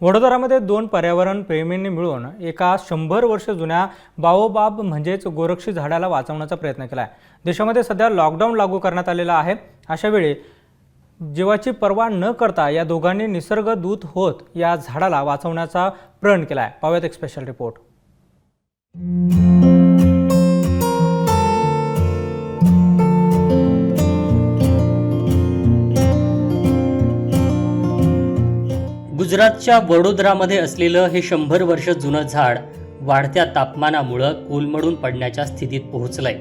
वडोदरामध्ये दोन पर्यावरण प्रेमींनी मिळून एका 100 वर्ष जुन्या बाओबाब म्हणजेच गोरक्षी झाडाला वाचवण्याचा प्रयत्न केला आहे। देशामध्ये सध्या लॉकडाऊन लागू करण्यात आलेला आहे। अशा वेळी जीवाची पर्वा न करता या दोघांनी निसर्ग दूत होत या झाडाला वाचवण्याचा प्रण केला आहे। पाहूयात एक स्पेशल रिपोर्ट। गुजरातच्या वडोदरामध्ये असलेलं हे 100 वर्ष जुनं झाड वाढत्या तापमानामुळे कोलमडून पडण्याच्या स्थितीत पोहोचलंय।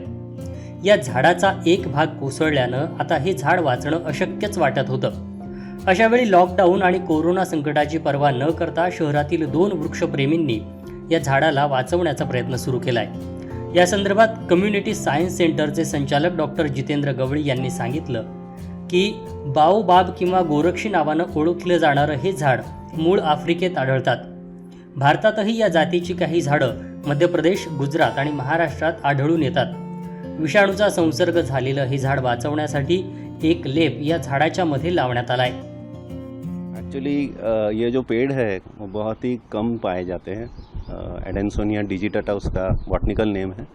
या झाडाचा एक भाग कोसळल्यानं आता हे झाड वाचणं अशक्यच वाटत होतं। अशा वेळी लॉकडाऊन आणि कोरोना संकटाची पर्वा न करता शहरातील दोन वृक्षप्रेमींनी या झाडाला वाचवण्याचा प्रयत्न सुरू केलाय। या संदर्भात कम्युनिटी सायन्स सेंटरचे संचालक डॉक्टर जितेंद्र गवळी यांनी सांगितलं की बाओबाब किंवा गोरक्षी नावानं ओळखलं जाणारं हे झाड मूळ आफ्रिकेत आढळतात। भारतातही या जातीची काही झाडं मध्य प्रदेश, गुजरात आणि महाराष्ट्रात आढळून येतात। विषाणूचा संसर्ग झालेलं हे झाड वाचवण्यासाठी एक लेप या झाडाच्या मध्ये लावण्यात आलाय। एक्चुअली ये जो पेड़ है वो बहुत ही कम पाए जाते हैं। एडेंसोनिया डिजिटाटा उसका बॉटनिकल नेम है।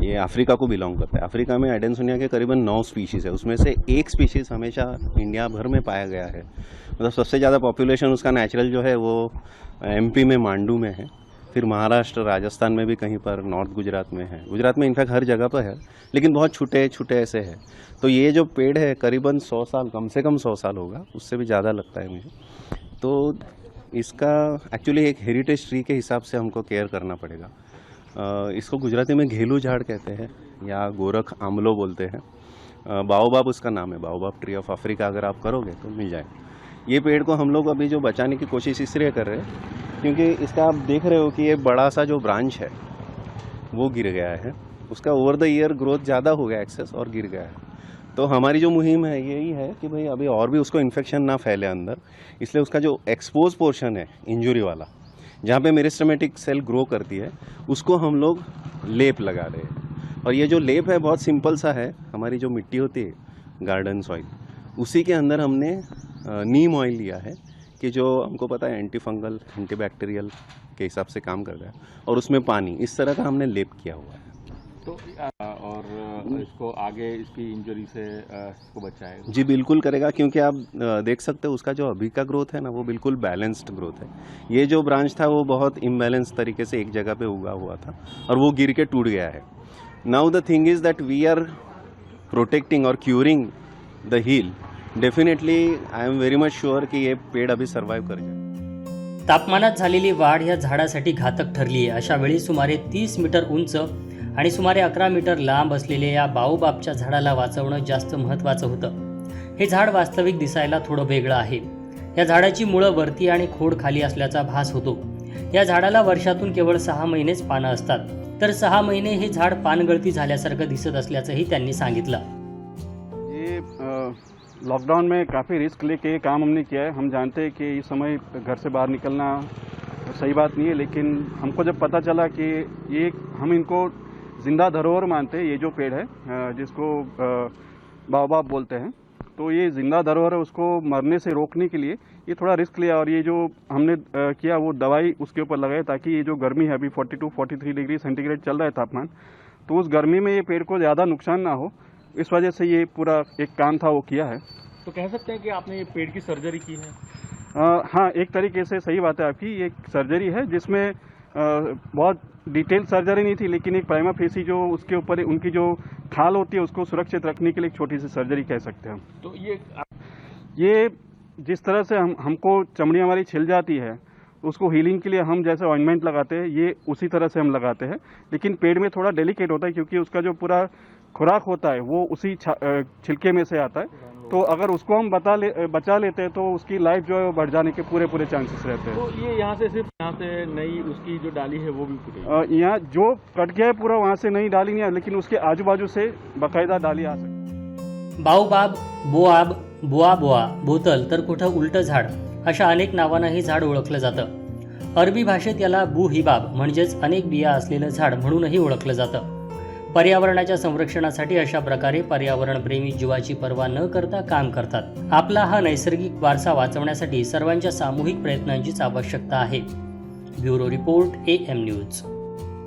ये अफ्रीका को बिलोंग करता है। अफ्रीका में एडेंसोनिया के करीबन 9 स्पीशीज़ है, उसमें से एक स्पीशीज़ हमेशा इंडिया भर में पाया गया है। मतलब सबसे ज़्यादा पॉपुलेशन उसका नेचुरल जो है वो एमपी में मांडू में है, फिर महाराष्ट्र राजस्थान में भी कहीं पर, नॉर्थ गुजरात में है। गुजरात में इनफैक्ट हर जगह पर है, लेकिन बहुत छोटे छोटे ऐसे हैं। तो ये जो पेड़ है करीबन 100 साल, कम से कम 100 साल होगा, उससे भी ज़्यादा लगता है मुझे। तो इसका एक्चुअली एक हेरिटेज ट्री के हिसाब से हमको केयर करना पड़ेगा। इसको गुजराती में घेलू झाड़ कहते हैं या गोरख आमलो बोलते हैं। बाओबाब उसका नाम है, बाओबाब ट्री ऑफ अफ्रीका अगर आप करोगे तो मिल जाएगा। ये पेड़ को हम लोग अभी जो बचाने की कोशिश इसलिए कर रहे हैं क्योंकि इसका आप देख रहे हो कि ये बड़ा सा जो ब्रांच है वो गिर गया है। उसका ओवर द ईयर ग्रोथ ज़्यादा हो गया एक्सेस और गिर गया है। तो हमारी जो मुहिम है यही है कि भाई अभी और भी उसको इन्फेक्शन ना फैले अंदर, इसलिए उसका जो एक्सपोज पोर्शन है इंजुरी वाला, जहाँ पे मेरिस्टेमेटिक सेल ग्रो करती है, उसको हम लोग लेप लगा रहे हैं। और ये जो लेप है बहुत सिंपल सा है। हमारी जो मिट्टी होती है गार्डन सॉइल, उसी के अंदर हमने नीम ऑयल लिया है कि जो हमको पता है एंटी फंगल एंटीबैक्टीरियल के हिसाब से काम कर रहा है, और उसमें पानी इस तरह का हमने लेप किया हुआ है। तो और इसको आगे इसकी इंजरी से इसको बचाएगा? जी बिल्कुल करेगा, क्योंकि आप देख सकते हो उसका जो अभी का ग्रोथ है ना वो बिल्कुल बैलेंस्ड ग्रोथ है। ये जो ब्रांच था वो बहुत इम्बैलेंस तरीके से एक जगह पे उगा हुआ था और वो गिर के टूट गया है। Now the thing is that we are protecting और curing the heel. Definitely I am very much sure कि ये पेड़ अभी सर्वाइव कर जाए। तापमानात झालेली वाढ या झाडासाठी घातक ठरली आहे। अशा वेळी सुमारे 30 मीटर उंच आणि सुमारे 11 मीटर लांब असलेल्या या बाओबाबच्या झाडाला वाचवणं जास्त महत्त्वाचं होतं। हे झाड वास्तविक दिसायला थोडं वेगळं आहे। या झाडाची मुळं वरती आणि खोड खाली असल्याचा भास होतो। या झाडाला वर्षातून केवळ 6 महिनेच पानं असतात, तर 6 महिने हे झाड पानगळती झाल्यासारखं दिसत असल्याचंही त्यांनी सांगितलं। ये लॉकडाउन में काफ़ी रिस्क लेके काम हमने किया है। हम जानते हैं कि इस समय घर से बाहर निकलना सही बात नहीं है, लेकिन हमको जब पता चला कि ये हम इनको जिंदा धरोहर मानते हैं, ये जो पेड़ है जिसको बाओबाब बोलते हैं, तो ये जिंदा धरोहर है, उसको मरने से रोकने के लिए ये थोड़ा रिस्क लिया। और ये जो हमने किया वो दवाई उसके ऊपर लगाई ताकि ये जो गर्मी है, अभी 42-43 डिग्री सेंटीग्रेड चल रहा है तापमान, तो उस गर्मी में ये पेड़ को ज़्यादा नुकसान ना हो, इस वजह से ये पूरा एक काम था वो किया है। तो कह सकते हैं कि आपने ये पेड़ की सर्जरी की है? हाँ, एक तरीके से सही बात है आपकी। ये सर्जरी है जिसमें बहुत डिटेल सर्जरी नहीं थी, लेकिन एक प्राइमा फेसी जो उसके ऊपर उनकी जो खाल होती है उसको सुरक्षित रखने के लिए एक छोटी सी सर्जरी कह सकते हैं हम। तो ये जिस तरह से हमको चमड़ी हमारी छिल जाती है, उसको हीलिंग के लिए हम जैसे ऑइंटमेंट लगाते हैं, ये उसी तरह से हम लगाते हैं। लेकिन पेड़ में थोड़ा डेलिकेट होता है क्योंकि उसका जो पूरा खुराक होता है वो उसी छिलके में से आता है। तो अगर उसको हम बचा लेते हैं तो उसकी लाइफ जो है वो बढ़ जाने के पूरे चांसेस रहते हैं। तो ये यहाँ से सिर्फ यहाँ से नई उसकी जो डाली है वो भी फूटेगी? यहाँ जो कट गया है पूरा वहाँ से नई डाली नहीं है, लेकिन उसके आजू बाजू से बाकायदा डाली आ सकती। बाओबाब, बोआब, बोआ, बोतल तर कुठं उलटं झाड अशा अनेक नावानं हे झाड ओळखलं जातं। अरबी भाषेत याला बू हिबाब म्हणजेच अनेक बिया असलेलं झाड म्हणूनही ओळखलं जातं। पर्यावरणाच्या संरक्षणासाठी अशा प्रकारे पर्यावरणप्रेमी जीवाची पर्वा न करता काम करतात. आपला हा नैसर्गिक वारसा वाचवण्यासाठी सर्वांच्या सामूहिक प्रयत्नांचीच आवश्यकता आहे. Bureau report AM news.